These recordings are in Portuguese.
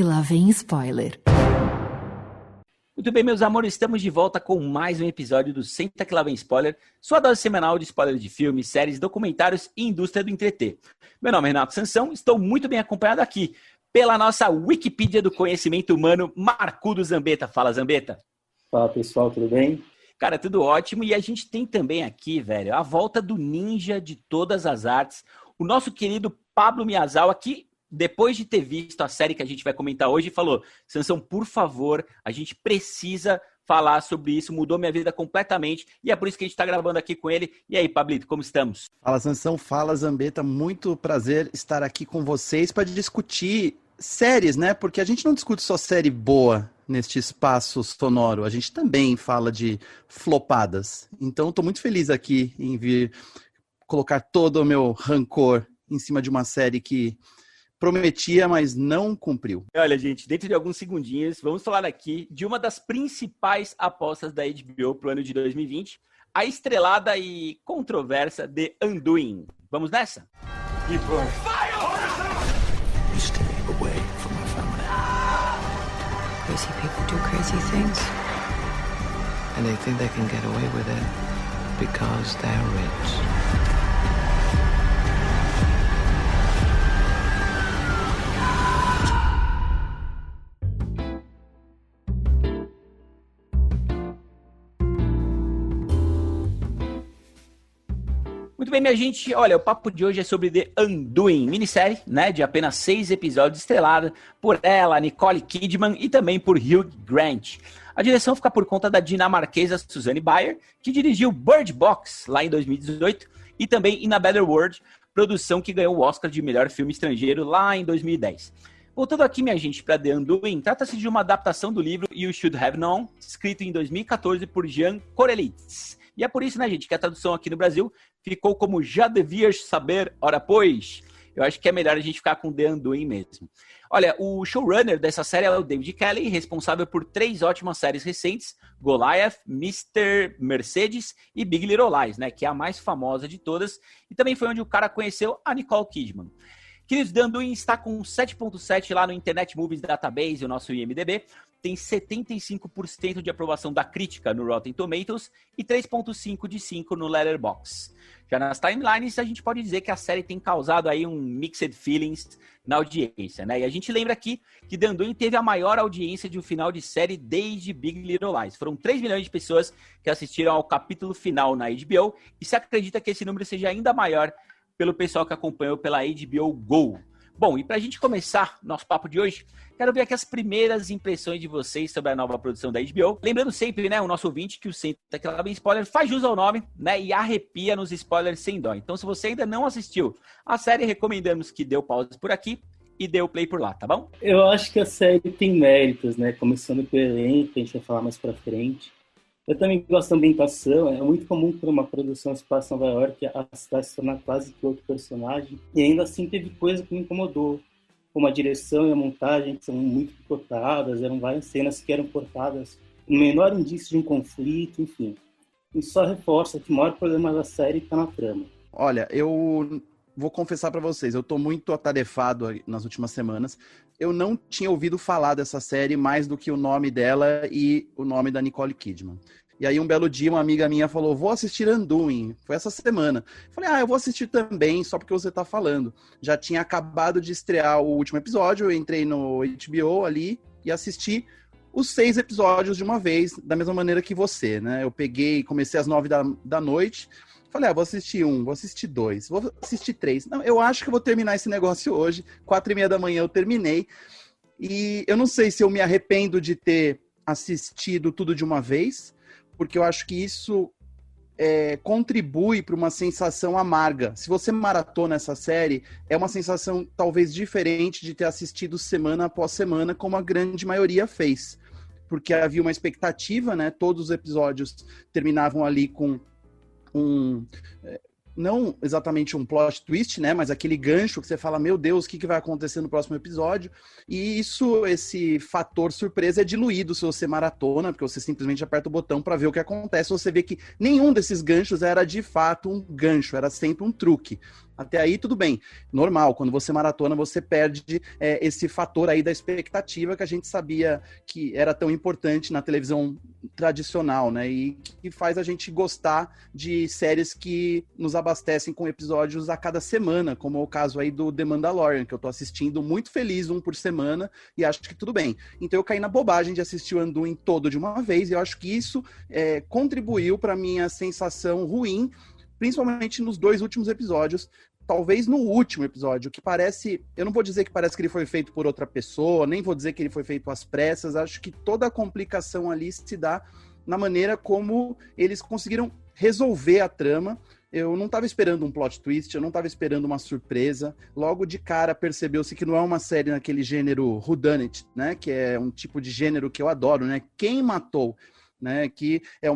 que lá vem spoiler. Muito bem, meus amores, estamos de volta com mais um episódio do Senta que lá vem spoiler, sua dose semanal de spoilers de filmes, séries, documentários e indústria do entreter. Meu nome é Renato Sansão, estou muito bem acompanhado aqui pela nossa Wikipedia do conhecimento humano, Marcudo Zambetta. Fala, Zambetta. Fala, pessoal, tudo bem? Cara, tudo ótimo. E a gente tem também aqui, velho, a volta do ninja de todas as artes, o nosso querido Pablo Miyazawa, que depois de ter visto a série que a gente vai comentar hoje, falou: Sansão, por favor, a gente precisa falar sobre isso, mudou minha vida completamente, e é por isso que a gente está gravando aqui com ele. E aí, Pablito, como estamos? Fala, Sansão, fala, Zambetta, muito prazer estar aqui com vocês para discutir séries, né? Porque a gente não discute só série boa neste espaço sonoro, a gente também fala de flopadas. Então, estou muito feliz aqui em vir colocar todo o meu rancor em cima de uma série que prometia, mas não cumpriu. Olha, gente, dentro de alguns segundinhos, vamos falar aqui de uma das principais apostas da HBO para o ano de 2020, a estrelada e controversa The Undoing. Vamos nessa? Stay away from my family. Crazy people do crazy things. And they think they can get away with it because they're rich. Muito bem, minha gente, olha, o papo de hoje é sobre The Undoing, minissérie, né, de apenas 6 episódios, estrelada por ela, Nicole Kidman, e também por Hugh Grant. A direção fica por conta da dinamarquesa Susanne Bier, que dirigiu Bird Box, lá em 2018, e também In a Better World, produção que ganhou o Oscar de melhor filme estrangeiro lá em 2010. Voltando aqui, minha gente, para The Undoing, trata-se de uma adaptação do livro You Should Have Known, escrito em 2014 por Jean Korelitz. E é por isso, né, gente, que a tradução aqui no Brasil ficou como Já Devias Saber, ora pois. Eu acho que é melhor a gente ficar com The Undoing mesmo. Olha, o showrunner dessa série é o David Kelly, responsável por 3 ótimas séries recentes, Goliath, Mr. Mercedes e Big Little Lies, né, que é a mais famosa de todas, e também foi onde o cara conheceu a Nicole Kidman. Queridos, The Undoing está com 7.7 lá no Internet Movies Database, o nosso IMDb, tem 75% de aprovação da crítica no Rotten Tomatoes e 3.5 de 5 no Letterboxd. Já nas timelines, a gente pode dizer que a série tem causado aí um mixed feelings na audiência, né? E a gente lembra aqui que The Undoing teve a maior audiência de um final de série desde Big Little Lies. Foram 3 milhões de pessoas que assistiram ao capítulo final na HBO e se acredita que esse número seja ainda maior pelo pessoal que acompanhou pela HBO Go. Bom, e para a gente começar nosso papo de hoje, quero ver aqui as primeiras impressões de vocês sobre a nova produção da HBO. Lembrando sempre, né, o nosso ouvinte, que o Senta que lá vem spoiler faz jus ao nome, né, e arrepia nos spoilers sem dó. Então, se você ainda não assistiu a série, recomendamos que dê o pause por aqui e dê o play por lá, tá bom? Eu acho que a série tem méritos, né? Começando pelo elenco, a gente vai falar mais pra frente. Eu também gosto da ambientação, é muito comum para uma produção se passa em Nova York a cidade se tornar quase que outro personagem, e ainda assim teve coisa que me incomodou, como a direção e a montagem, que são muito picotadas, eram várias cenas que eram cortadas, o menor indício de um conflito, enfim. E só reforça que o maior problema da série está na trama. Olha, eu vou confessar para vocês, eu tô muito atarefado nas últimas semanas. Eu não tinha ouvido falar dessa série mais do que o nome dela e o nome da Nicole Kidman. E aí um belo dia uma amiga minha falou, vou assistir Undoing. Foi essa semana. Falei, eu vou assistir também, só porque você tá falando. Já tinha acabado de estrear o último episódio, eu entrei no HBO ali e assisti os 6 episódios de uma vez, da mesma maneira que você, né? Eu peguei, comecei às 9 da noite, falei, vou assistir 1, vou assistir 2, vou assistir 3. Não, eu acho que eu vou terminar esse negócio hoje, 4:30 da manhã eu terminei. E eu não sei se eu me arrependo de ter assistido tudo de uma vez, porque eu acho que isso contribui para uma sensação amarga. Se você maratona essa série, é uma sensação talvez diferente de ter assistido semana após semana, como a grande maioria fez. Porque havia uma expectativa, né? Todos os episódios terminavam ali com não exatamente um plot twist, né, mas aquele gancho que você fala, meu Deus, o que vai acontecer no próximo episódio? E esse fator surpresa é diluído se você maratona, porque você simplesmente aperta o botão para ver o que acontece. Você vê que nenhum desses ganchos era de fato um gancho, era sempre um truque. Até aí, tudo bem. Normal, quando você maratona, você perde esse fator aí da expectativa que a gente sabia que era tão importante na televisão tradicional, né? E que faz a gente gostar de séries que nos abastecem com episódios a cada semana, como é o caso aí do The Mandalorian, que eu tô assistindo muito feliz, um por semana, e acho que tudo bem. Então eu caí na bobagem de assistir o Anduin todo de uma vez, e eu acho que isso contribuiu para minha sensação ruim, principalmente nos 2 últimos episódios. Talvez no último episódio, que parece... Eu não vou dizer que parece que ele foi feito por outra pessoa, nem vou dizer que ele foi feito às pressas. Acho que toda a complicação ali se dá na maneira como eles conseguiram resolver a trama. Eu não estava esperando um plot twist, eu não estava esperando uma surpresa. Logo de cara percebeu-se que não é uma série naquele gênero whodunit, né? Que é um tipo de gênero que eu adoro, né? Quem matou? Né, que é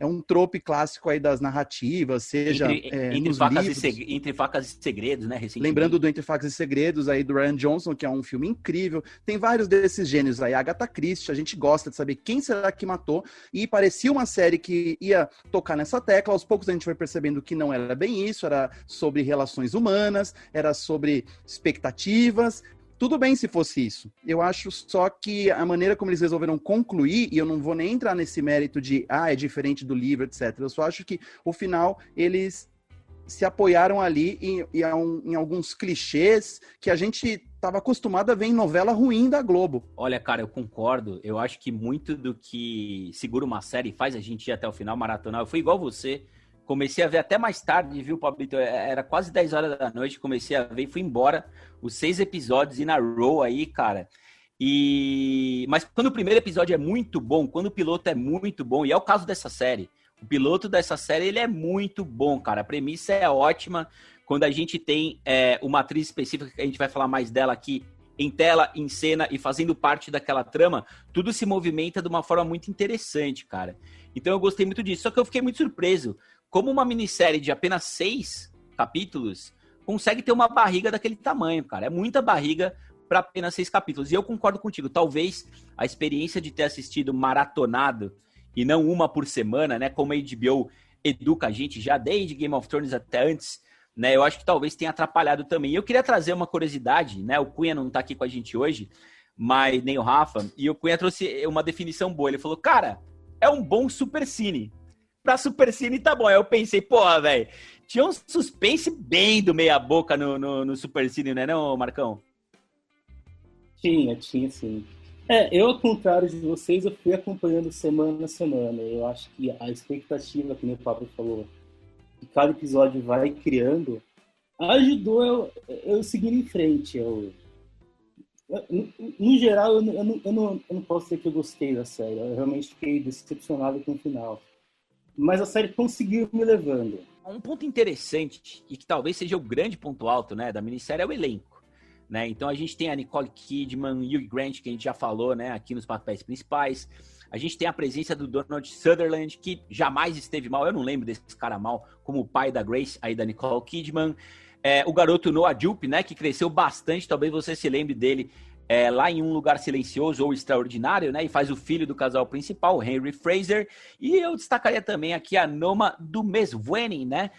um trope clássico aí das narrativas, seja nos livros. Entre Facas e Segredos, né? Lembrando do Entre Facas e Segredos aí do Rian Johnson, que é um filme incrível. Tem vários desses gêneros aí. Agatha Christie, a gente gosta de saber quem será que matou, e parecia uma série que ia tocar nessa tecla. Aos poucos a gente foi percebendo que não era bem isso, era sobre relações humanas, era sobre expectativas. Tudo bem se fosse isso. Eu acho só que a maneira como eles resolveram concluir, e eu não vou nem entrar nesse mérito de, é diferente do livro, etc. Eu só acho que, o final, eles se apoiaram ali em alguns clichês que a gente estava acostumado a ver em novela ruim da Globo. Olha, cara, eu concordo. Eu acho que muito do que segura uma série e faz a gente ir até o final maratonar. Eu fui igual você. Comecei a ver até mais tarde, viu, Pablito? Era quase 10 horas da noite, comecei a ver e fui embora. Os 6 episódios in a row aí, cara. Mas quando o primeiro episódio é muito bom, quando o piloto é muito bom, e é o caso dessa série, o piloto dessa série, ele é muito bom, cara. A premissa é ótima. Quando a gente tem uma atriz específica, que a gente vai falar mais dela aqui, em tela, em cena e fazendo parte daquela trama, tudo se movimenta de uma forma muito interessante, cara. Então eu gostei muito disso. Só que eu fiquei muito surpreso. Como uma minissérie de apenas 6 capítulos consegue ter uma barriga daquele tamanho, cara. É muita barriga para apenas 6 capítulos. E eu concordo contigo. Talvez a experiência de ter assistido maratonado e não uma por semana, né? Como a HBO educa a gente já desde Game of Thrones até antes, né? Eu acho que talvez tenha atrapalhado também. E eu queria trazer uma curiosidade, né? O Cunha não tá aqui com a gente hoje, mas nem o Rafa. E o Cunha trouxe uma definição boa. Ele falou, cara, é um bom supercine. Pra supercine tá bom. Aí eu pensei, porra, velho, tinha um suspense bem do meia boca no supercine, né, não, Marcão? Tinha sim. Eu, ao contrário de vocês, eu fui acompanhando semana a semana. Eu acho que a expectativa, como o Pablo falou, que cada episódio vai criando, ajudou eu seguir em frente. No geral, eu não posso dizer que eu gostei da série. Eu realmente fiquei decepcionado com o final. Mas a série conseguiu me levando. Um ponto interessante, e que talvez seja o grande ponto alto, né, da minissérie, é o elenco. Né? Então a gente tem a Nicole Kidman, Hugh Grant, que a gente já falou, né, aqui nos papéis principais. A gente tem a presença do Donald Sutherland, que jamais esteve mal, eu não lembro desse cara mal, como o pai da Grace, aí da Nicole Kidman. O garoto Noah Jupe, né, que cresceu bastante, talvez você se lembre dele lá em Um Lugar Silencioso ou Extraordinário, né, e faz o filho do casal principal, o Henry Fraser. E eu destacaria também aqui a Noma Dumezweni, né,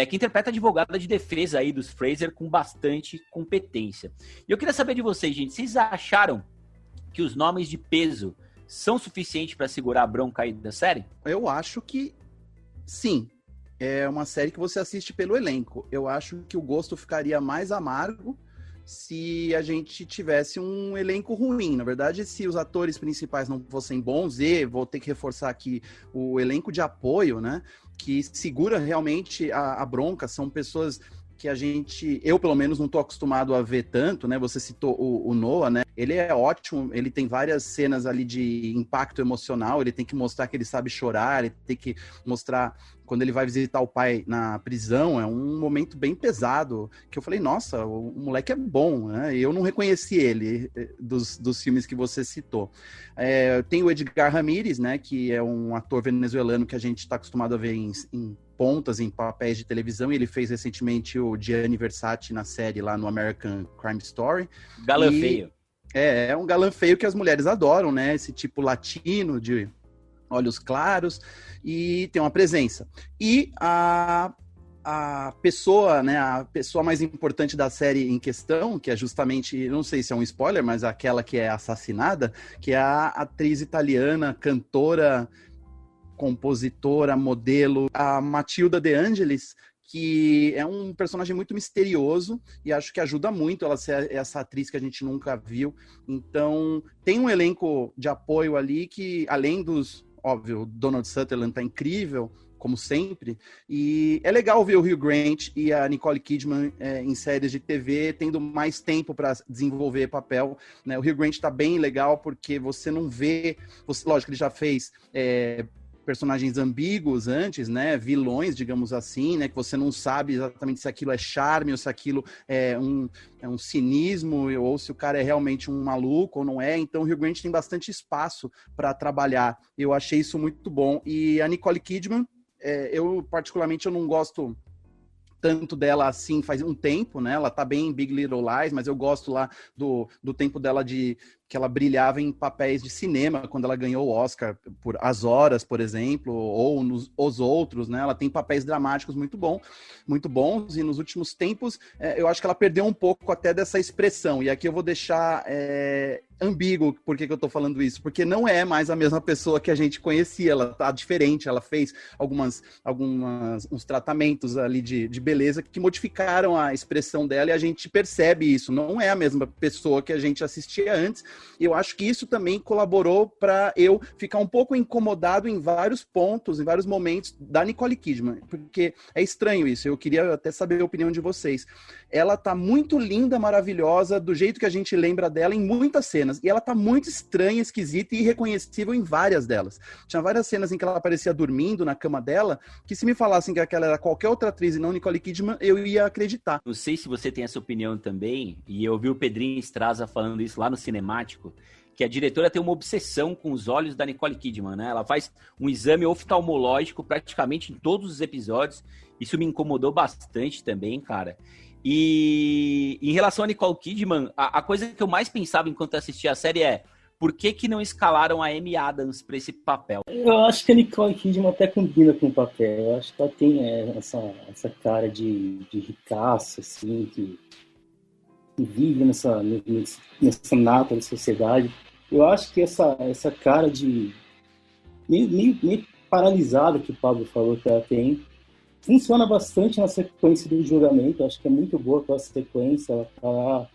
que interpreta a advogada de defesa aí dos Fraser com bastante competência. E eu queria saber de vocês, gente, vocês acharam que os nomes de peso são suficientes para segurar a bronca aí da série? Eu acho que sim. É uma série que você assiste pelo elenco. Eu acho que o gosto ficaria mais amargo se a gente tivesse um elenco ruim. Na verdade, se os atores principais não fossem bons, e vou ter que reforçar aqui o elenco de apoio, né, que segura realmente a bronca, são pessoas que eu pelo menos não tô acostumado a ver tanto, né? Você citou o Noah, né? Ele é ótimo, ele tem várias cenas ali de impacto emocional, ele tem que mostrar que ele sabe chorar, ele tem que mostrar quando ele vai visitar o pai na prisão, é um momento bem pesado, que eu falei, nossa, o moleque é bom, né? E eu não reconheci ele dos filmes que você citou. Tem o Edgar Ramírez, né? Que é um ator venezuelano que a gente está acostumado a ver em pontas, em papéis de televisão, e ele fez recentemente o Gianni Versace na série lá no American Crime Story. Galã feio. É um galã feio que as mulheres adoram, né? Esse tipo latino, de olhos claros, e tem uma presença. E a a pessoa, né, a pessoa mais importante da série em questão, que é justamente, não sei se é um spoiler, mas aquela que é assassinada, que é a atriz italiana, cantora, compositora, modelo, a Matilda De Angelis, que é um personagem muito misterioso e acho que ajuda muito ela ser essa atriz que a gente nunca viu. Então, tem um elenco de apoio ali que, além dos, óbvio, o Donald Sutherland tá incrível, como sempre, e é legal ver o Hugh Grant e a Nicole Kidman em séries de TV, tendo mais tempo para desenvolver papel, né? O Hugh Grant tá bem legal, porque você não vê, lógico, ele já fez personagens ambíguos antes, né, vilões, digamos assim, né, que você não sabe exatamente se aquilo é charme ou se aquilo é um cinismo ou se o cara é realmente um maluco ou não é. Então o Hugh Grant tem bastante espaço para trabalhar. Eu achei isso muito bom. E a Nicole Kidman, eu particularmente eu não gosto tanto dela assim faz um tempo, né? Ela tá bem em Big Little Lies, mas eu gosto lá do tempo dela que ela brilhava em papéis de cinema, quando ela ganhou o Oscar por As Horas, por exemplo, ou Os Outros, né? Ela tem papéis dramáticos muito bons, e nos últimos tempos eu acho que ela perdeu um pouco até dessa expressão, e aqui eu vou deixar ambíguo por que eu tô falando isso, porque não é mais a mesma pessoa que a gente conhecia, ela tá diferente, ela fez uns tratamentos ali de beleza que modificaram a expressão dela, e a gente percebe isso, não é a mesma pessoa que a gente assistia antes. E eu acho que isso também colaborou para eu ficar um pouco incomodado em vários pontos, em vários momentos da Nicole Kidman, porque é estranho isso, eu queria até saber a opinião de vocês. Ela tá muito linda, maravilhosa, do jeito que a gente lembra dela em muitas cenas, e ela tá muito estranha, esquisita e irreconhecível em várias delas. Tinha várias cenas em que ela aparecia dormindo na cama dela, que se me falassem que aquela era qualquer outra atriz e não Nicole Kidman, eu ia acreditar. Não sei se você tem essa opinião também, e eu ouvi o Pedrinho Estraza falando isso lá no Cinemático, que a diretora tem uma obsessão com os olhos da Nicole Kidman, né? Ela faz um exame oftalmológico praticamente em todos os episódios. Isso me incomodou bastante também, cara. E em relação a Nicole Kidman, a coisa que eu mais pensava enquanto assistia a série é: por que não escalaram a Amy Adams para esse papel? Eu acho que a Nicole Kidman até combina com o papel. Eu acho que ela tem essa cara de ricaça, assim, que vive nessa nata da sociedade. Eu acho que essa cara de meio paralisada que o Pablo falou que ela tem, funciona bastante na sequência do julgamento. Eu acho que é muito boa aquela sequência. Ela tá lá,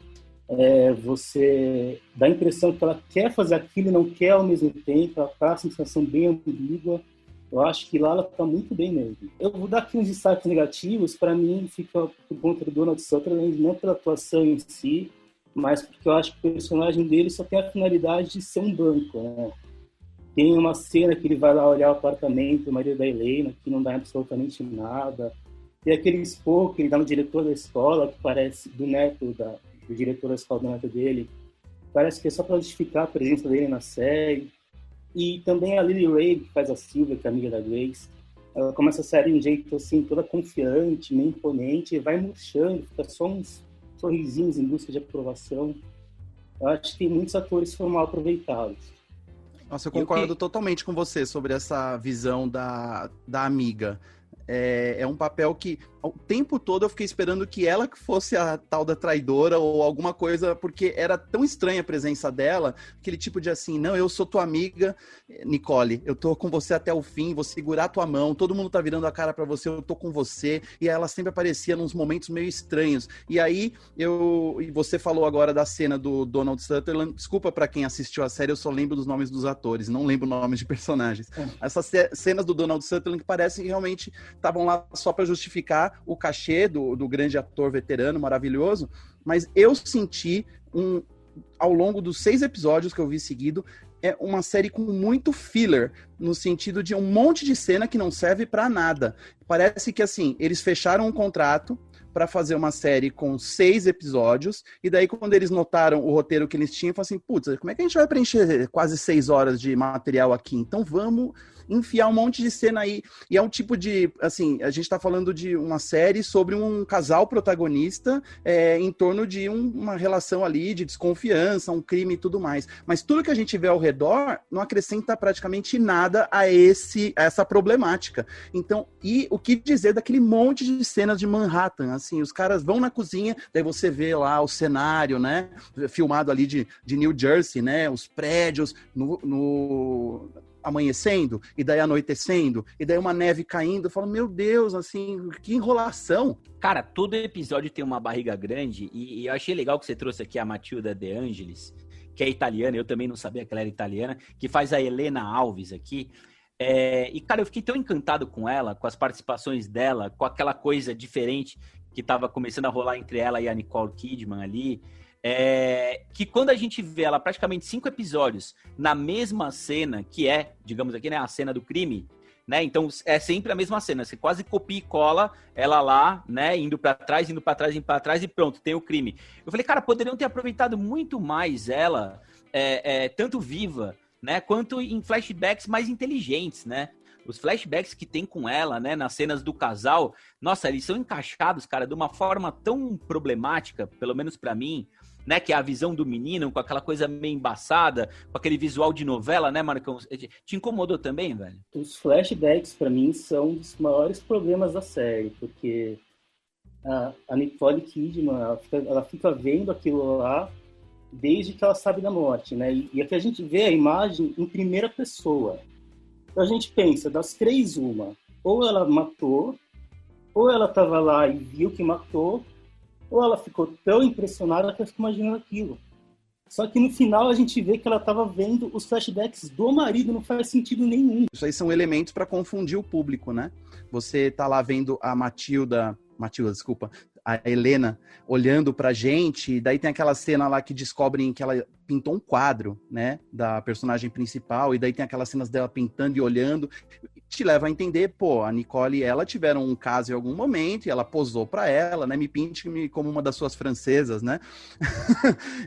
você dá a impressão que ela quer fazer aquilo e não quer ao mesmo tempo. Ela passa uma sensação bem ambígua. Eu acho que lá ela está muito bem mesmo. Eu vou dar aqui uns destaques negativos. Para mim, fica por conta do Donald Sutherland, não pela atuação em si, mas porque eu acho que o personagem dele só tem a finalidade de ser um banco, né? Tem uma cena que ele vai lá olhar o apartamento do marido da Helena, que não dá absolutamente nada. Tem aquele esporro que ele dá no diretor da escola, que parece do neto, do diretor da escola, do neto dele. Parece que é só para justificar a presença dele na série. E também a Lily Rabe, que faz a Sylvia, que é amiga da Grace. Ela começa a série de um jeito assim, toda confiante, meio imponente, e vai murchando, fica só uns sorrisinhos em busca de aprovação. Eu acho que tem muitos atores que foram mal aproveitados. Nossa, eu concordo totalmente com você sobre essa visão da amiga. É um papel que, o tempo todo, eu fiquei esperando que ela que fosse a tal da traidora ou alguma coisa, porque era tão estranha a presença dela, aquele tipo de assim, não, eu sou tua amiga, Nicole, eu tô com você até o fim, vou segurar tua mão, todo mundo tá virando a cara pra você, eu tô com você, e ela sempre aparecia nos momentos meio estranhos. E aí, e você falou agora da cena do Donald Sutherland, desculpa pra quem assistiu a série, eu só lembro dos nomes dos atores, não lembro nomes de personagens. Essas cenas do Donald Sutherland que parecem que realmente estavam lá só para justificar o cachê do grande ator veterano, maravilhoso, mas eu senti, ao longo dos 6 episódios que eu vi seguido, uma série com muito filler, no sentido de um monte de cena que não serve para nada. Parece que, assim, eles fecharam um contrato para fazer uma série com 6 episódios, e daí quando eles notaram o roteiro que eles tinham, falaram assim, putz, como é que a gente vai preencher quase 6 horas de material aqui? Então vamos enfiar um monte de cena aí. E é um tipo de, assim, a gente tá falando de uma série sobre um casal protagonista em torno de uma relação ali de desconfiança, um crime e tudo mais. Mas tudo que a gente vê ao redor não acrescenta praticamente nada a essa problemática. Então, e o que dizer daquele monte de cenas de Manhattan, assim, os caras vão na cozinha, daí você vê lá o cenário, né, filmado ali de New Jersey, né, os prédios no amanhecendo, e daí anoitecendo, e daí uma neve caindo, eu falo, meu Deus, assim, que enrolação. Cara, todo episódio tem uma barriga grande, e eu achei legal que você trouxe aqui a Matilda De Angelis, que é italiana, eu também não sabia que ela era italiana, que faz a Helena Alves aqui. E, cara, eu fiquei tão encantado com ela, com as participações dela, com aquela coisa diferente que estava começando a rolar entre ela e a Nicole Kidman ali, que quando a gente vê ela praticamente 5 episódios na mesma cena, que é, digamos aqui, né, a cena do crime, né? Então é sempre a mesma cena, você quase copia e cola ela lá, né, indo pra trás e pronto, tem o crime. Eu falei, cara, poderiam ter aproveitado muito mais ela, tanto viva, né, quanto em flashbacks mais inteligentes, né? Os flashbacks que tem com ela, né, nas cenas do casal, nossa, eles são encaixados, cara, de uma forma tão problemática, pelo menos pra mim, né, que é a visão do menino, com aquela coisa meio embaçada, com aquele visual de novela, né, Marcão? Te incomodou também, velho? Os flashbacks, pra mim, são um dos maiores problemas da série, porque a Nicole Kidman, ela fica vendo aquilo lá desde que ela sabe da morte, né? E aqui a gente vê a imagem em primeira pessoa. Então a gente pensa, das 3, uma. Ou ela matou, ou ela estava lá e viu que matou, ou ela ficou tão impressionada que ela ficou imaginando aquilo. Só que no final a gente vê que ela estava vendo os flashbacks do marido, não faz sentido nenhum. Isso aí são elementos para confundir o público, né? Você tá lá vendo a Matilda, desculpa, a Helena olhando pra gente, e daí tem aquela cena lá que descobrem que ela pintou um quadro, né, da personagem principal, e daí tem aquelas cenas dela pintando e olhando, te leva a entender, pô, a Nicole e ela tiveram um caso em algum momento, e ela posou pra ela, né, me pinte-me como uma das suas francesas, né,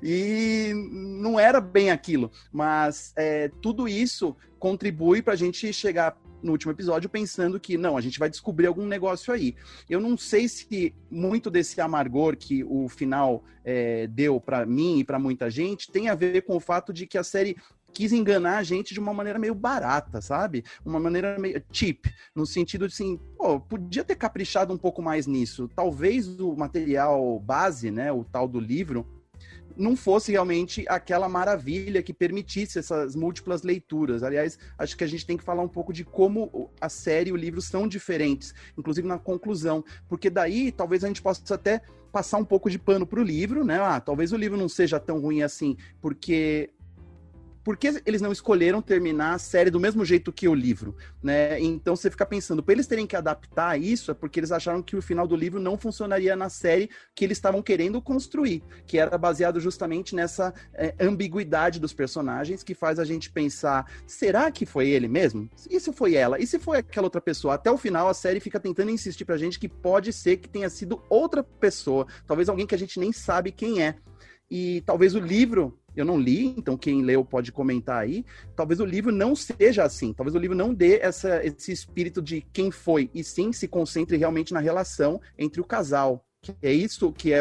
e não era bem aquilo, mas tudo isso contribui pra gente chegar no último episódio pensando que, não, a gente vai descobrir algum negócio aí. Eu não sei se muito desse amargor que o final deu pra mim e pra muita gente tem a ver com o fato de que a série quis enganar a gente de uma maneira meio barata, sabe? Uma maneira meio cheap, no sentido de assim, pô, podia ter caprichado um pouco mais nisso. Talvez o material base, né, o tal do livro, não fosse realmente aquela maravilha que permitisse essas múltiplas leituras. Aliás, acho que a gente tem que falar um pouco de como a série e o livro são diferentes, inclusive na conclusão, porque daí talvez a gente possa até passar um pouco de pano para o livro, né? Talvez o livro não seja tão ruim assim, porque eles não escolheram terminar a série do mesmo jeito que o livro, né? Então você fica pensando, para eles terem que adaptar isso, é porque eles acharam que o final do livro não funcionaria na série que eles estavam querendo construir, que era baseado justamente nessa ambiguidade dos personagens, que faz a gente pensar, será que foi ele mesmo? E se foi ela? E se foi aquela outra pessoa? Até o final a série fica tentando insistir pra gente que pode ser que tenha sido outra pessoa, talvez alguém que a gente nem sabe quem é. E talvez o livro, eu não li, então quem leu pode comentar aí, talvez o livro não seja assim, talvez o livro não dê esse espírito de quem foi, e sim se concentre realmente na relação entre o casal. Que é isso que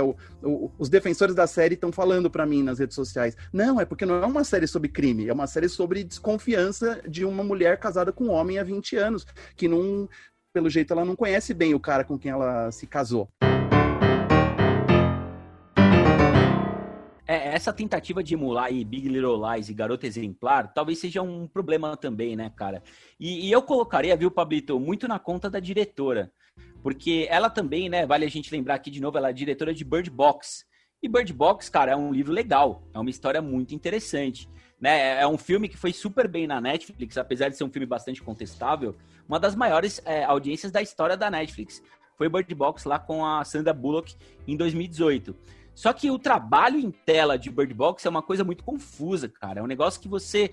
os defensores da série estão falando pra mim nas redes sociais. Não, é porque não é uma série sobre crime, é uma série sobre desconfiança de uma mulher casada com um homem há 20 anos, que não, pelo jeito ela não conhece bem o cara com quem ela se casou. Essa tentativa de emular aí Big Little Lies e Garota Exemplar talvez seja um problema também, né, cara? E eu colocaria, viu, Pablito, muito na conta da diretora. Porque ela também, né, vale a gente lembrar aqui de novo, ela é diretora de Bird Box. E Bird Box, cara, é um livro legal, é uma história muito interessante, né? É um filme que foi super bem na Netflix, apesar de ser um filme bastante contestável, uma das maiores audiências da história da Netflix. Foi Bird Box lá com a Sandra Bullock em 2018. Só que o trabalho em tela de Bird Box é uma coisa muito confusa, cara. É um negócio que você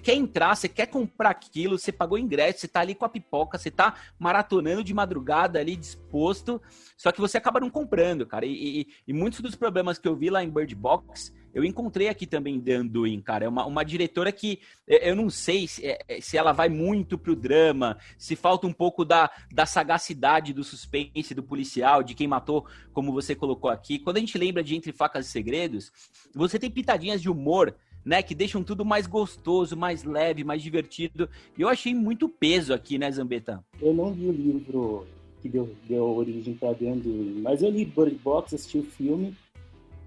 quer entrar, você quer comprar aquilo, você pagou ingresso, você tá ali com a pipoca, você tá maratonando de madrugada ali, disposto, só que você acaba não comprando, cara. E muitos dos problemas que eu vi lá em Bird Box eu encontrei aqui também The Undoing, cara. É uma diretora que eu não sei se ela vai muito pro drama, se falta um pouco da sagacidade do suspense, do policial, de quem matou, como você colocou aqui. Quando a gente lembra de Entre Facas e Segredos, você tem pitadinhas de humor, né, que deixam tudo mais gostoso, mais leve, mais divertido. E eu achei muito peso aqui, né, Zambetta? Eu não li o livro que deu origem para The Undoing, mas eu li Bird Box, assisti o filme.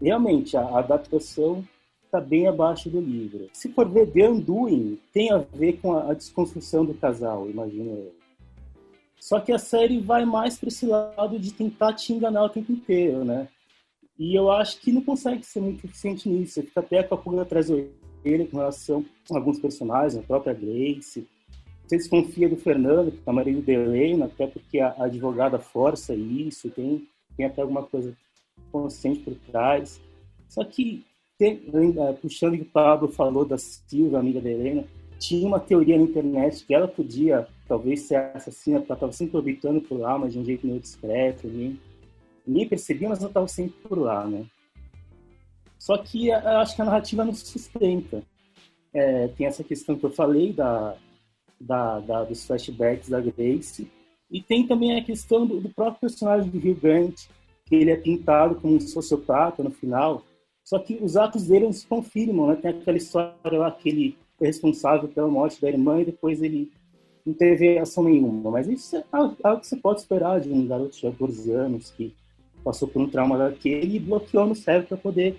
Realmente, a adaptação está bem abaixo do livro. Se for ver, The Undoing tem a ver com a desconstrução do casal, imagino eu. Só que a série vai mais para esse lado de tentar te enganar o tempo inteiro, né? E eu acho que não consegue ser muito eficiente nisso. Você fica até com a pulga atrás da orelha com relação a alguns personagens, a própria Grace. Você desconfia do Fernando, que é o marido da Helena, até porque a advogada força isso, tem até alguma coisa consciente por trás. Só que, puxando o que o Pablo falou da Silvia, amiga da Helena, tinha uma teoria na internet que ela podia, talvez, ser assassina, porque ela estava sempre orbitando por lá, mas de um jeito meio discreto. Ninguém percebia, mas ela estava sempre por lá, né? Só que eu acho que a narrativa não se sustenta. Tem essa questão que eu falei dos flashbacks da Grace, e tem também a questão do próprio personagem do Hugh Grant, que ele é pintado como um sociopata no final, só que os atos dele não se confirmam, né? Tem aquela história lá que ele foi responsável pela morte da irmã e depois ele não teve ação nenhuma, mas isso é algo que você pode esperar de um garoto de 14 anos que passou por um trauma daquele e bloqueou no cérebro para poder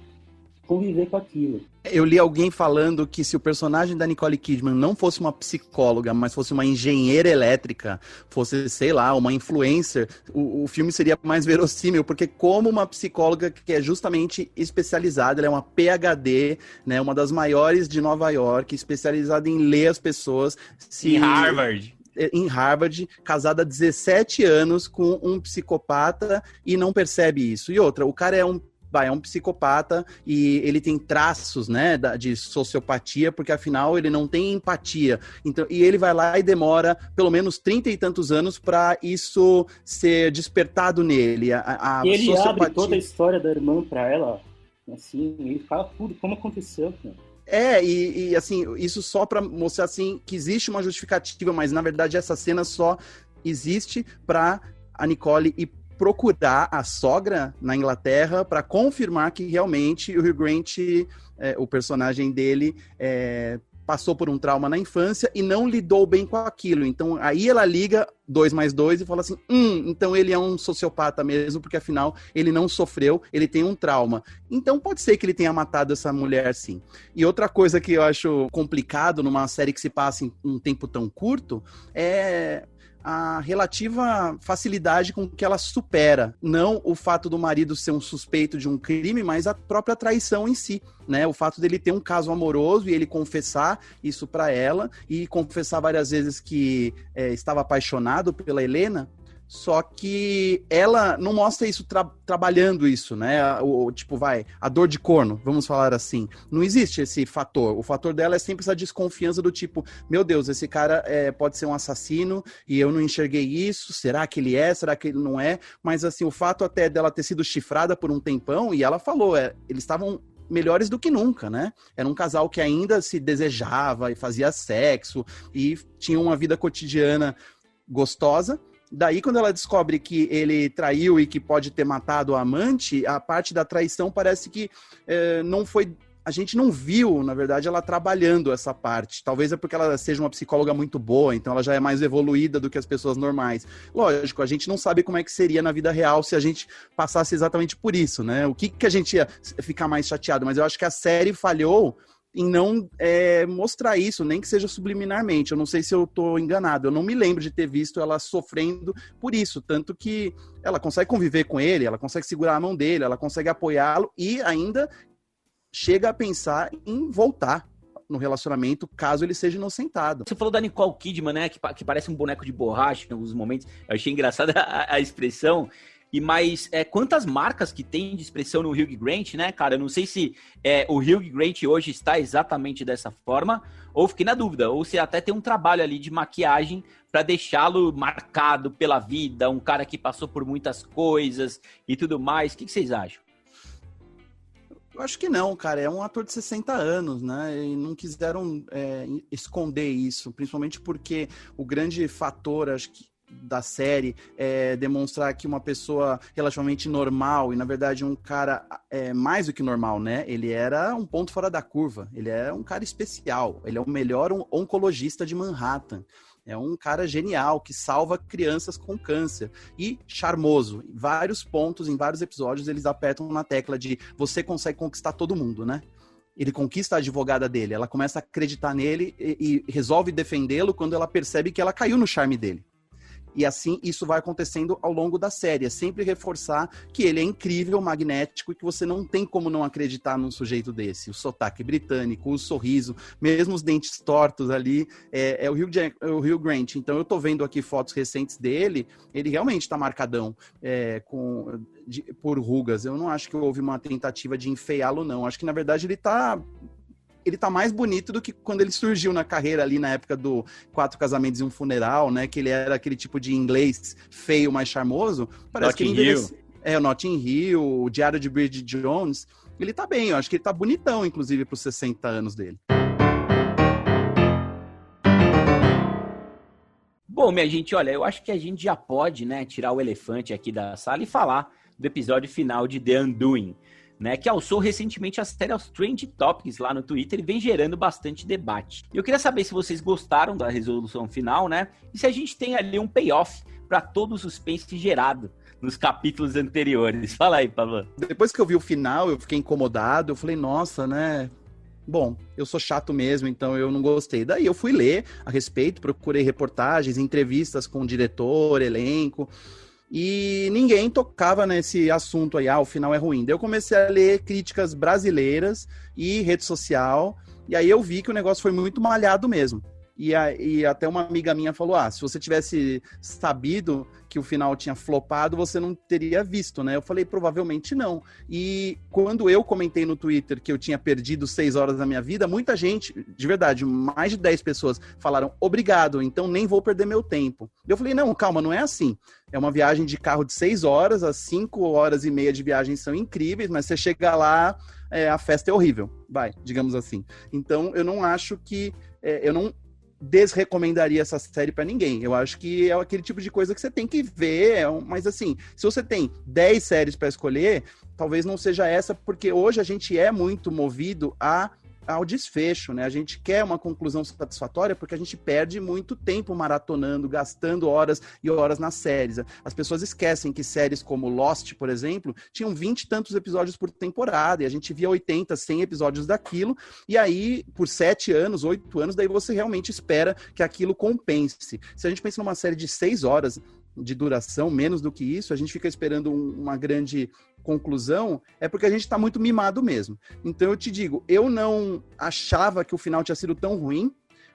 conviver com aquilo. Eu li alguém falando que se o personagem da Nicole Kidman não fosse uma psicóloga, mas fosse uma engenheira elétrica, fosse, sei lá, uma influencer, o filme seria mais verossímil, porque como uma psicóloga que é justamente especializada, ela é uma PhD, né, uma das maiores de Nova York, especializada em ler as pessoas. Em Harvard. Em Harvard, casada há 17 anos com um psicopata e não percebe isso. E outra, o cara é um psicopata e ele tem traços, né, de sociopatia, porque afinal ele não tem empatia. Então, e ele vai lá e demora pelo menos 30 e tantos anos para isso ser despertado nele. E ele abre toda a história da irmã para ela, assim, ele fala tudo, como aconteceu, cara. E assim, isso só para mostrar assim que existe uma justificativa, mas na verdade essa cena só existe para a Nicole ir procurar a sogra na Inglaterra para confirmar que realmente o Hugh Grant, o personagem dele, passou por um trauma na infância e não lidou bem com aquilo. Então, aí ela liga 2 mais 2 e fala assim, então ele é um sociopata mesmo, porque afinal ele não sofreu, ele tem um trauma. Então pode ser que ele tenha matado essa mulher, sim. E outra coisa que eu acho complicado numa série que se passa em um tempo tão curto é a relativa facilidade com que ela supera, não o fato do marido ser um suspeito de um crime, mas a própria traição em si, né? O fato dele ter um caso amoroso e ele confessar isso para ela e confessar várias vezes que estava apaixonado pela Helena, só que ela não mostra isso trabalhando isso, né? A dor de corno, vamos falar assim. Não existe esse fator. O fator dela é sempre essa desconfiança do tipo, meu Deus, esse cara pode ser um assassino e eu não enxerguei isso. Será que ele é? Será que ele não é? Mas assim, o fato até dela ter sido chifrada por um tempão, e ela falou, eles estavam melhores do que nunca, né? Era um casal que ainda se desejava e fazia sexo e tinha uma vida cotidiana gostosa. Daí, quando ela descobre que ele traiu e que pode ter matado a amante, a parte da traição parece que não foi... A gente não viu, na verdade, ela trabalhando essa parte. Talvez é porque ela seja uma psicóloga muito boa, então ela já é mais evoluída do que as pessoas normais. Lógico, a gente não sabe como é que seria na vida real se a gente passasse exatamente por isso, né? O que a gente ia ficar mais chateado? Mas eu acho que a série falhou em não mostrar isso, nem que seja subliminarmente. Eu não sei se eu tô enganado, eu não me lembro de ter visto ela sofrendo por isso, tanto que ela consegue conviver com ele, ela consegue segurar a mão dele, ela consegue apoiá-lo e ainda chega a pensar em voltar no relacionamento, caso ele seja inocentado. Você falou da Nicole Kidman, né, que parece um boneco de borracha em alguns momentos, eu achei engraçada a expressão. Mas quantas marcas que tem de expressão no Hugh Grant, né, cara? Eu não sei se o Hugh Grant hoje está exatamente dessa forma, ou fiquei na dúvida, ou se até tem um trabalho ali de maquiagem para deixá-lo marcado pela vida, um cara que passou por muitas coisas e tudo mais. O que vocês acham? Eu acho que não, cara. É um ator de 60 anos, né? E não quiseram esconder isso, principalmente porque o grande fator, acho que, da série é demonstrar que uma pessoa relativamente normal, e na verdade um cara mais do que normal, né? Ele era um ponto fora da curva, ele é um cara especial, ele é o melhor oncologista de Manhattan. É um cara genial, que salva crianças com câncer. E charmoso. Em vários pontos, em vários episódios, eles apertam na tecla de você consegue conquistar todo mundo, né? Ele conquista a advogada dele. Ela começa a acreditar nele e resolve defendê-lo quando ela percebe que ela caiu no charme dele. E assim, isso vai acontecendo ao longo da série. É sempre reforçar que ele é incrível, magnético, e que você não tem como não acreditar num sujeito desse. O sotaque britânico, o sorriso, mesmo os dentes tortos ali, é o Hugh Grant. Então eu tô vendo aqui fotos recentes dele, ele realmente tá marcadão por rugas. Eu não acho que houve uma tentativa de enfeiá-lo, não. Acho que, na verdade, ele tá mais bonito do que quando ele surgiu na carreira ali na época do 4 Casamentos e um Funeral, né? Que ele era aquele tipo de inglês feio, mais charmoso. Parece que ele envelheceu. O Notting Hill, o Diário de Bridget Jones. Ele tá bem, eu acho que ele tá bonitão, inclusive, pros 60 anos dele. Bom, minha gente, olha, eu acho que a gente já pode, né, tirar o elefante aqui da sala e falar do episódio final de The Undoing, né, que alçou recentemente a série aos Trend Topics lá no Twitter e vem gerando bastante debate. Eu queria saber se vocês gostaram da resolução final, né, e se a gente tem ali um payoff para todo o suspense gerado nos capítulos anteriores. Fala aí, Pablo. Depois que eu vi o final, eu fiquei incomodado, eu falei, nossa, né... Bom, eu sou chato mesmo, então eu não gostei. Daí eu fui ler a respeito, procurei reportagens, entrevistas com o diretor, elenco... E ninguém tocava nesse assunto aí, o final é ruim. Daí eu comecei a ler críticas brasileiras e rede social, e aí eu vi que o negócio foi muito malhado mesmo. E até uma amiga minha falou, se você tivesse sabido que o final tinha flopado, você não teria visto, né? Eu falei, provavelmente não. E quando eu comentei no Twitter que eu tinha perdido 6 horas da minha vida, muita gente, de verdade, mais de 10 pessoas falaram, obrigado, então nem vou perder meu tempo. Eu falei, não, calma, não é assim. É uma viagem de carro de 6 horas, as 5 horas e meia de viagem são incríveis, mas você chega lá, a festa é horrível, digamos assim. Então, eu não acho que... eu não desrecomendaria essa série pra ninguém. Eu acho que é aquele tipo de coisa que você tem que ver, mas assim, se você tem 10 séries pra escolher, talvez não seja essa, porque hoje a gente é muito movido ao desfecho, né? A gente quer uma conclusão satisfatória porque a gente perde muito tempo maratonando, gastando horas e horas nas séries. As pessoas esquecem que séries como Lost, por exemplo, tinham 20 e tantos episódios por temporada, e a gente via 80, 100 episódios daquilo, e aí, por 7 anos, 8 anos, daí você realmente espera que aquilo compense. Se a gente pensa numa série de 6 horas de duração, menos do que isso, a gente fica esperando uma grande conclusão, é porque a gente tá muito mimado mesmo. Então eu te digo, eu não achava que o final tinha sido tão ruim,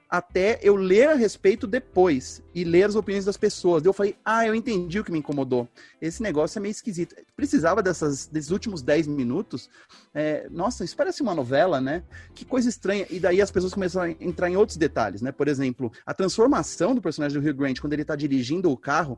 até eu ler a respeito depois, e ler as opiniões das pessoas. Eu falei, eu entendi o que me incomodou. Esse negócio é meio esquisito. Precisava desses últimos 10 minutos. Nossa, isso parece uma novela, né? Que coisa estranha. E daí as pessoas começam a entrar em outros detalhes, né? Por exemplo, a transformação do personagem do Hugh Grant, quando ele tá dirigindo o carro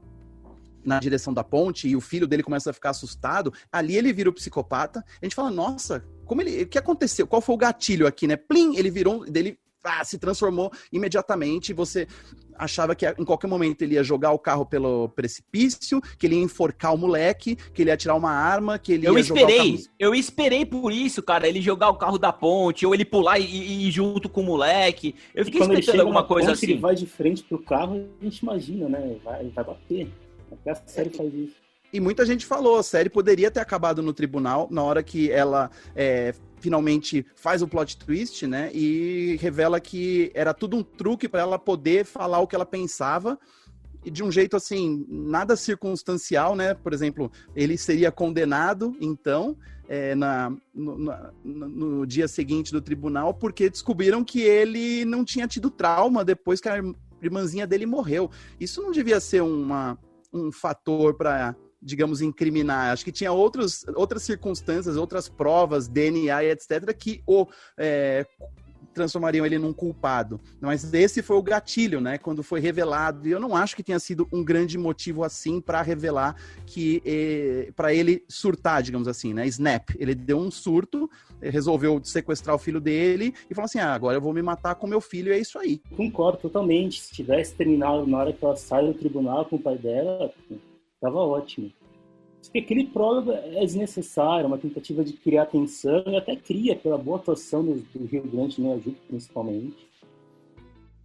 na direção da ponte e o filho dele começa a ficar assustado, ali ele vira o psicopata. A gente fala, nossa, o que aconteceu? Qual foi o gatilho aqui, né? Plim, ele virou, dele se transformou imediatamente. Você achava que em qualquer momento ele ia jogar o carro pelo precipício, que ele ia enforcar o moleque, que ele ia tirar uma arma, que ele ia jogar o carro... Eu esperei por isso, cara, ele jogar o carro da ponte, ou ele pular e ir junto com o moleque. Eu fiquei esperando alguma coisa assim. Ele vai de frente pro carro, a gente imagina, né? Vai bater. Até a série faz isso. E muita gente falou, a série poderia ter acabado no tribunal, na hora que ela finalmente faz o plot twist, né? E revela que era tudo um truque para ela poder falar o que ela pensava, e de um jeito, assim, nada circunstancial, né? Por exemplo, ele seria condenado, então, no dia seguinte do tribunal, porque descobriram que ele não tinha tido trauma depois que a irmãzinha dele morreu. Isso não devia ser um fator para, digamos, incriminar. Acho que tinha outras circunstâncias, outras provas, DNA, etc., que transformariam ele num culpado. Mas esse foi o gatilho, né? Quando foi revelado. E eu não acho que tenha sido um grande motivo assim para revelar que para ele surtar, digamos assim, né? Snap. Ele deu um surto, resolveu sequestrar o filho dele e falou assim: agora eu vou me matar com meu filho, e é isso aí. Concordo totalmente. Se tivesse terminado na hora que ela sai do tribunal com o pai dela, tava ótimo. Porque aquele prólogo é desnecessário, uma tentativa de criar tensão, e até cria pela boa atuação do Hugh Grant no Ajuda, principalmente.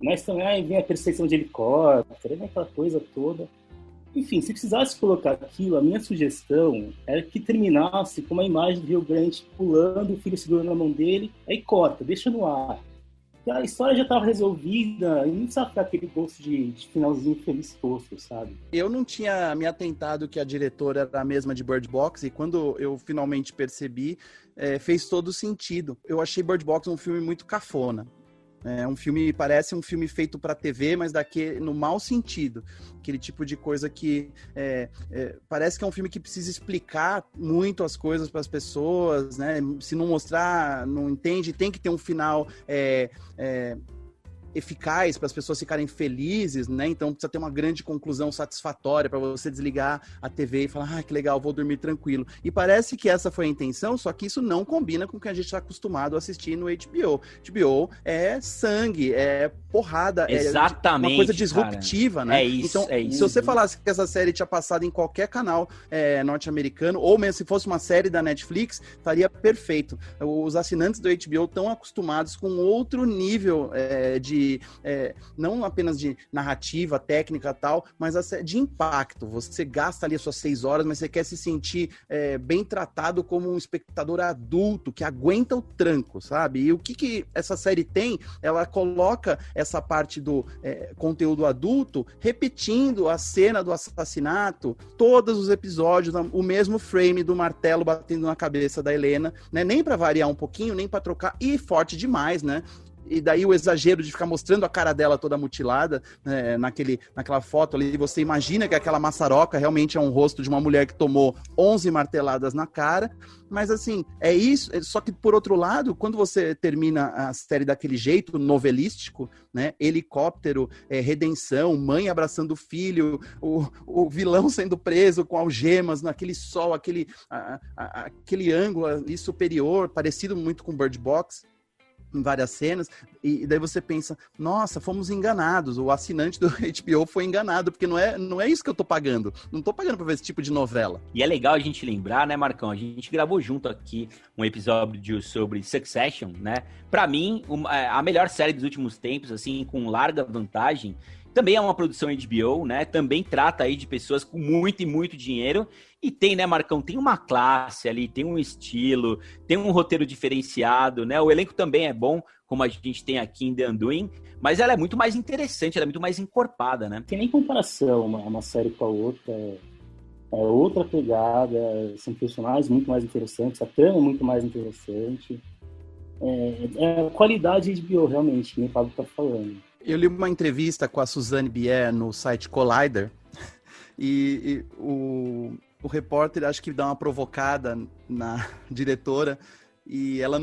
Mas também aí vem a perseguição de helicóptero, vem aquela coisa toda. Enfim, se precisasse colocar aquilo, a minha sugestão era que terminasse com uma imagem do Hugh Grant pulando, o filho segurando na mão dele, aí corta, deixa no ar. A história já estava resolvida, e não precisava ficar aquele gosto de finalzinho feliz tosco, sabe? Eu não tinha me atentado que a diretora era a mesma de Bird Box, e quando eu finalmente percebi, fez todo sentido. Eu achei Bird Box um filme muito cafona. Parece um filme feito para TV, mas no mau sentido. Aquele tipo de coisa que parece que é um filme que precisa explicar muito as coisas para as pessoas, né? Se não mostrar, não entende, tem que ter um final eficaz para as pessoas ficarem felizes, né? Então precisa ter uma grande conclusão satisfatória para você desligar a TV e falar: que legal, vou dormir tranquilo. E parece que essa foi a intenção, só que isso não combina com o que a gente está acostumado a assistir no HBO. HBO é sangue, é porrada, exatamente, uma coisa disruptiva, cara. né? Então, se você falasse que essa série tinha passado em qualquer canal norte-americano, ou mesmo se fosse uma série da Netflix, estaria perfeito. Os assinantes do HBO estão acostumados com outro nível não apenas de narrativa, técnica e tal, mas de impacto. Você gasta ali as suas 6 horas, mas você quer se sentir bem tratado como um espectador adulto, que aguenta o tranco, sabe? E o que essa série tem? Ela coloca essa parte do conteúdo adulto, repetindo a cena do assassinato, todos os episódios, o mesmo frame do martelo batendo na cabeça da Helena, né? Nem para variar um pouquinho, nem para trocar, e forte demais, né? E daí o exagero de ficar mostrando a cara dela toda mutilada, naquela foto ali, você imagina que aquela maçaroca realmente é um rosto de uma mulher que tomou 11 marteladas na cara, mas assim, é isso, só que por outro lado, quando você termina a série daquele jeito, novelístico, né, helicóptero, redenção, mãe abraçando o filho, o vilão sendo preso com algemas, naquele sol, aquele ângulo ali superior, parecido muito com Bird Box, em várias cenas, e daí você pensa: nossa, fomos enganados, o assinante do HBO foi enganado, porque não é isso que eu tô pagando, não tô pagando pra ver esse tipo de novela. E é legal a gente lembrar, né, Marcão, a gente gravou junto aqui um episódio sobre Succession, né, pra mim, a melhor série dos últimos tempos, assim, com larga vantagem. Também é uma produção HBO, né? Também trata aí de pessoas com muito e muito dinheiro. E tem, né, Marcão? Tem uma classe ali, tem um estilo, tem um roteiro diferenciado, né? O elenco também é bom, como a gente tem aqui em The Undoing. Mas ela é muito mais interessante, ela é muito mais encorpada, né? Tem nem comparação uma série com a outra. É outra pegada, são personagens muito mais interessantes, a trama é muito mais interessante. É a qualidade de HBO, realmente, que nem o Pablo tá falando. Eu li uma entrevista com a Suzanne Bier no site Collider, e o repórter acho que dá uma provocada na diretora, e ela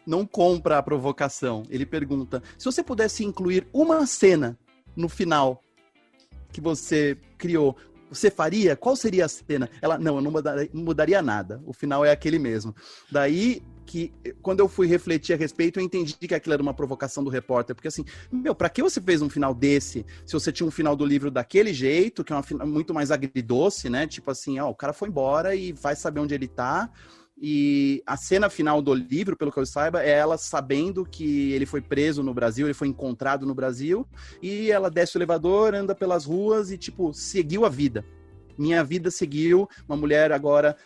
não compra a provocação. Ele pergunta: se você pudesse incluir uma cena no final que você criou, você faria? Qual seria a cena? Ela: não, eu não mudaria nada. O final é aquele mesmo. Daí que, quando eu fui refletir a respeito, eu entendi que aquilo era uma provocação do repórter, porque assim, pra que você fez um final desse, se você tinha um final do livro daquele jeito, que é muito mais agridoce, né, tipo assim, o cara foi embora e vai saber onde ele tá, e a cena final do livro, pelo que eu saiba, é ela sabendo que ele foi preso no Brasil, ele foi encontrado no Brasil, e ela desce o elevador, anda pelas ruas e, tipo, seguiu a vida. Minha vida seguiu, uma mulher agora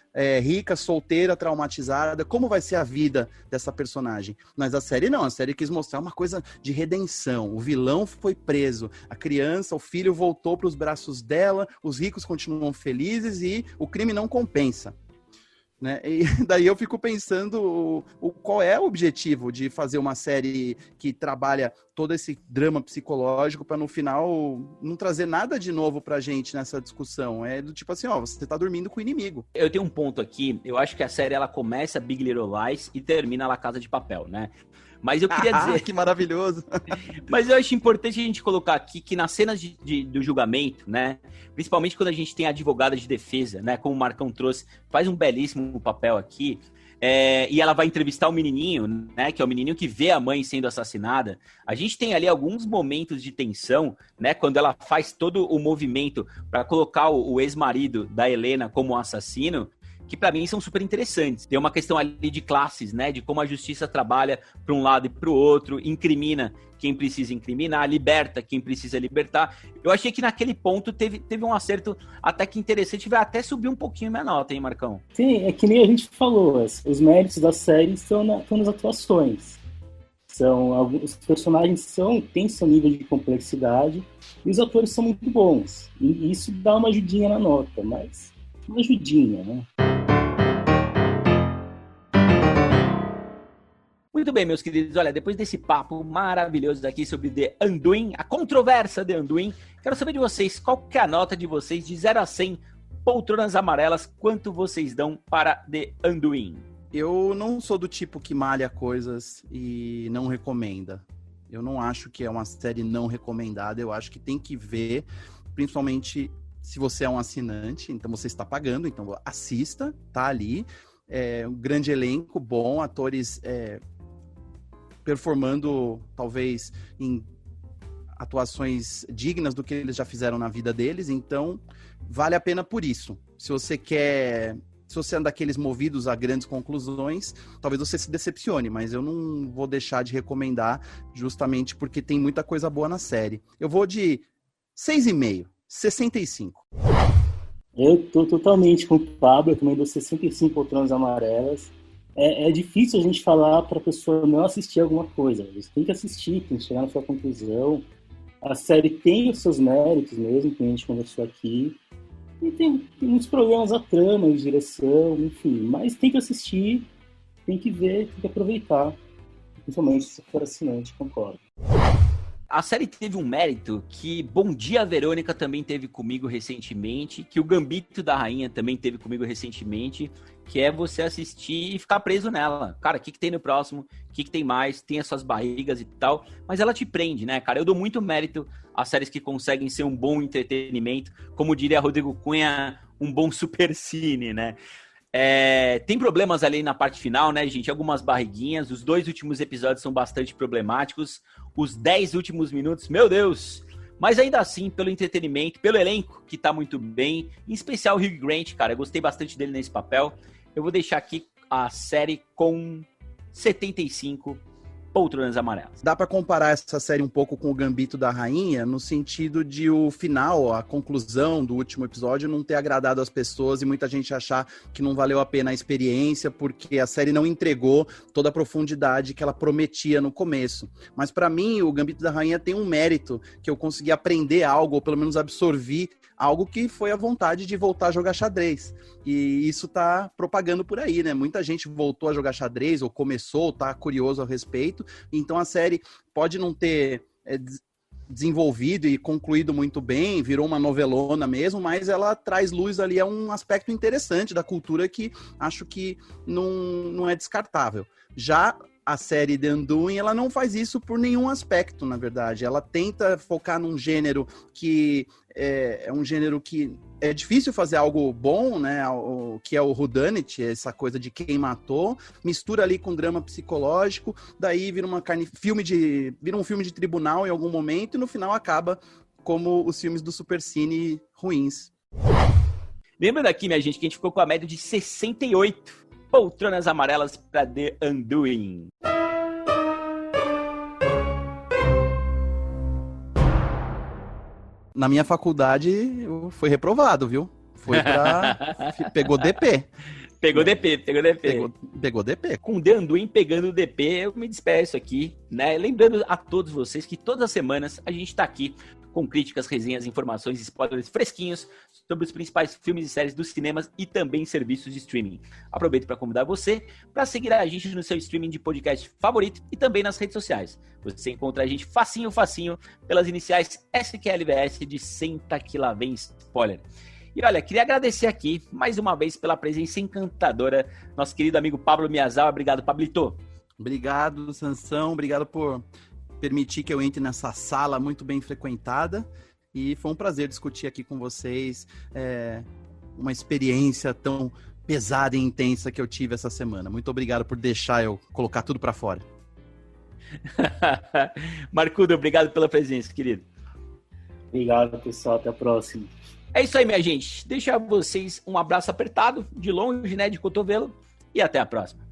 rica, solteira, traumatizada. Como vai ser a vida dessa personagem? Mas a série não, a série quis mostrar uma coisa de redenção. O vilão foi preso, a criança, o filho voltou para os braços dela, os ricos continuam felizes e o crime não compensa. Né? E daí eu fico pensando qual é o objetivo de fazer uma série que trabalha todo esse drama psicológico para no final não trazer nada de novo pra gente nessa discussão. É do tipo assim, você tá dormindo com o inimigo. Eu tenho um ponto aqui, eu acho que a série ela começa Big Little Lies e termina La Casa de Papel, né? Mas eu queria dizer... Que maravilhoso! Mas eu acho importante a gente colocar aqui que nas cenas do julgamento, né? Principalmente quando a gente tem a advogada de defesa, né? Como o Marcão trouxe, faz um belíssimo papel aqui. E ela vai entrevistar o menininho, né? Que é o menininho que vê a mãe sendo assassinada. A gente tem ali alguns momentos de tensão, né? Quando ela faz todo o movimento para colocar o ex-marido da Helena como assassino, que para mim são super interessantes. Tem uma questão ali de classes, né? De como a justiça trabalha para um lado e para o outro, incrimina quem precisa incriminar, liberta quem precisa libertar. Eu achei que naquele ponto teve um acerto até que interessante, vai até subir um pouquinho minha nota, hein, Marcão? Sim, é que nem a gente falou, os méritos da série estão nas atuações. Os personagens têm seu nível de complexidade e os atores são muito bons. E isso dá uma ajudinha na nota, mas uma ajudinha, né? Muito bem, meus queridos. Olha, depois desse papo maravilhoso aqui sobre The Undoing, a controvérsia The Undoing, quero saber de vocês, qual que é a nota de vocês de 0 a 100 poltronas amarelas, quanto vocês dão para The Undoing? Eu não sou do tipo que malha coisas e não recomenda. Eu não acho que é uma série não recomendada, eu acho que tem que ver, principalmente se você é um assinante, então você está pagando, então assista, tá ali. Um grande elenco, bom, atores performando talvez em atuações dignas do que eles já fizeram na vida deles, então vale a pena por isso. Se você é daqueles movidos a grandes conclusões, talvez você se decepcione, mas eu não vou deixar de recomendar justamente porque tem muita coisa boa na série. Eu vou de 6,5, 65. Eu tô totalmente com o Pablo, eu também dou 65 poltronas amarelas. É difícil a gente falar para a pessoa não assistir alguma coisa. Você tem que assistir, tem que chegar na sua conclusão. A série tem os seus méritos mesmo, que a gente conversou aqui. E tem muitos problemas a trama, de direção, enfim. Mas tem que assistir, tem que ver, tem que aproveitar. Principalmente se for assinante, concordo. A série teve um mérito que Bom Dia Verônica também teve comigo recentemente, que o Gambito da Rainha também teve comigo recentemente, que é você assistir e ficar preso nela. Cara, o que tem no próximo? O que tem mais? Tem as suas barrigas e tal, mas ela te prende, né, cara? Eu dou muito mérito às séries que conseguem ser um bom entretenimento, como diria Rodrigo Cunha, um bom supercine, né? Tem problemas ali na parte final, né, gente? Algumas barriguinhas. Os 2 últimos episódios são bastante problemáticos. Os 10 últimos minutos, meu Deus! Mas ainda assim, pelo entretenimento, pelo elenco, que tá muito bem. Em especial o Hugh Grant, cara. Eu gostei bastante dele nesse papel. Eu vou deixar aqui a série com 75 poltronas amarelas. Dá pra comparar essa série um pouco com o Gambito da Rainha, no sentido de o final, a conclusão do último episódio não ter agradado as pessoas e muita gente achar que não valeu a pena a experiência porque a série não entregou toda a profundidade que ela prometia no começo. Mas pra mim, o Gambito da Rainha tem um mérito que eu consegui aprender algo, ou pelo menos absorver algo que foi a vontade de voltar a jogar xadrez. E isso tá propagando por aí, né? Muita gente voltou a jogar xadrez, ou começou, ou tá curioso a respeito. Então a série pode não ter desenvolvido e concluído muito bem, virou uma novelona mesmo, mas ela traz luz ali a um aspecto interessante da cultura que acho que não é descartável. Já a série The Undoing, ela não faz isso por nenhum aspecto, na verdade. Ela tenta focar num gênero que é um gênero que é difícil fazer algo bom, né? Que é o whodunit, essa coisa de quem matou, mistura ali com drama psicológico, daí vira um filme de tribunal em algum momento e no final acaba como os filmes do Supercine ruins. Lembra daqui, minha gente, que a gente ficou com a média de 68 poltronas amarelas para The Undoing. Na minha faculdade, eu fui reprovado, viu? Pegou DP. Pegou DP. Pegou DP. Com The Undoing pegando o DP, eu me despeço aqui, né? Lembrando a todos vocês que todas as semanas a gente tá aqui com críticas, resenhas, informações e spoilers fresquinhos sobre os principais filmes e séries dos cinemas e também serviços de streaming. Aproveito para convidar você para seguir a gente no seu streaming de podcast favorito e também nas redes sociais. Você encontra a gente facinho pelas iniciais SQLVS de Senta Que Lá Vem Spoiler. E olha, queria agradecer aqui mais uma vez pela presença encantadora, nosso querido amigo Pablo Miyazawa. Obrigado, Pablito. Obrigado, Sansão. Obrigado por permitir que eu entre nessa sala muito bem frequentada. E foi um prazer discutir aqui com vocês uma experiência tão pesada e intensa que eu tive essa semana. Muito obrigado por deixar eu colocar tudo para fora. Marcudo, obrigado pela presença, querido. Obrigado, pessoal. Até a próxima. É isso aí, minha gente. Deixa vocês um abraço apertado, de longe, né, de cotovelo. E até a próxima.